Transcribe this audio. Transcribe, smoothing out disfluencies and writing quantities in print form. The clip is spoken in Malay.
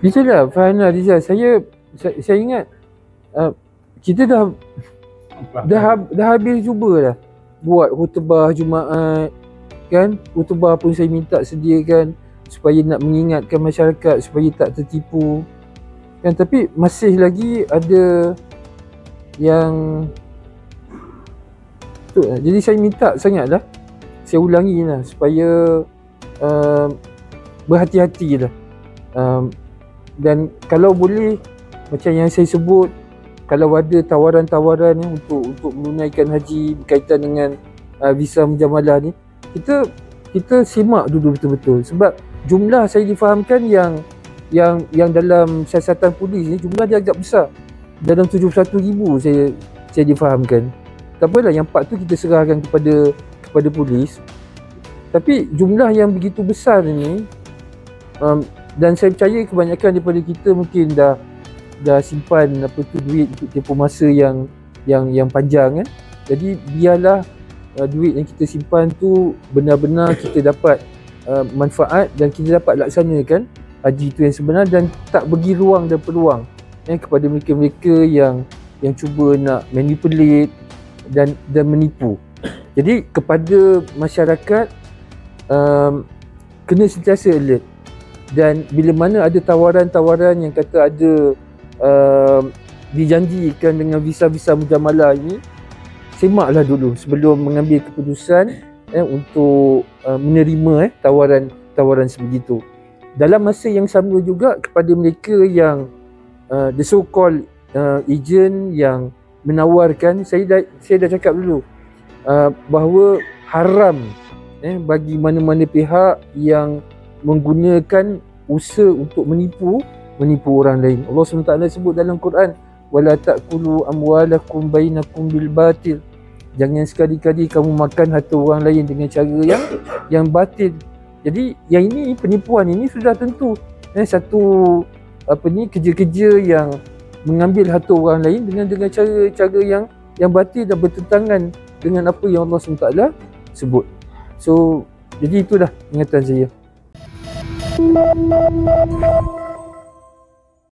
Itulah Farhana Rizal, saya ingat kita dah habis cuba dah buat khutbah Jumaat kan. Khutbah pun saya minta sediakan supaya nak mengingatkan masyarakat supaya tak tertipu kan, tapi masih lagi ada yang tu. Jadi saya minta sangatlah, saya ulangi lah supaya berhati-hati lah. Dan kalau boleh macam yang saya sebut, kalau ada tawaran-tawaran untuk menunaikan haji berkaitan dengan visa mujamalah ni, kita simak dulu betul-betul. Sebab jumlah saya difahamkan yang dalam siasatan polis ni jumlah dia agak besar, dalam 71,000 saya difahamkan. Tak apalah, yang part tu kita serahkan kepada polis. Tapi jumlah yang begitu besar ni, dan saya percaya kebanyakan daripada kita mungkin dah simpan duit untuk tempoh masa yang panjang kan. Jadi biarlah duit yang kita simpan tu benar-benar kita dapat manfaat dan kita dapat laksanakan haji tu yang sebenar, dan tak bagi ruang dan peluang kepada mereka-mereka yang cuba nak manipulate dan menipu. Jadi kepada masyarakat, kena sentiasa alert. Dan bila mana ada tawaran-tawaran yang kata ada dijanjikan dengan visa-visa mujamalah ini, semaklah dulu sebelum mengambil keputusan untuk menerima tawaran sebegitu. Dalam masa yang sama juga kepada mereka yang the so called agent yang menawarkan, saya dah cakap dulu bahawa haram bagi mana-mana pihak yang menggunakan usaha untuk menipu orang lain. Allah SWT sebut dalam Quran, wala ta'kulu amwalakum bainakum bil batil. Jangan sekali-kali kamu makan harta orang lain dengan cara yang batil. Jadi yang ini, penipuan ini sudah tentu satu kerja-kerja yang mengambil harta orang lain dengan cara yang batil dan bertentangan dengan apa yang Allah SWT sebut. So jadi itulah ingatan saya.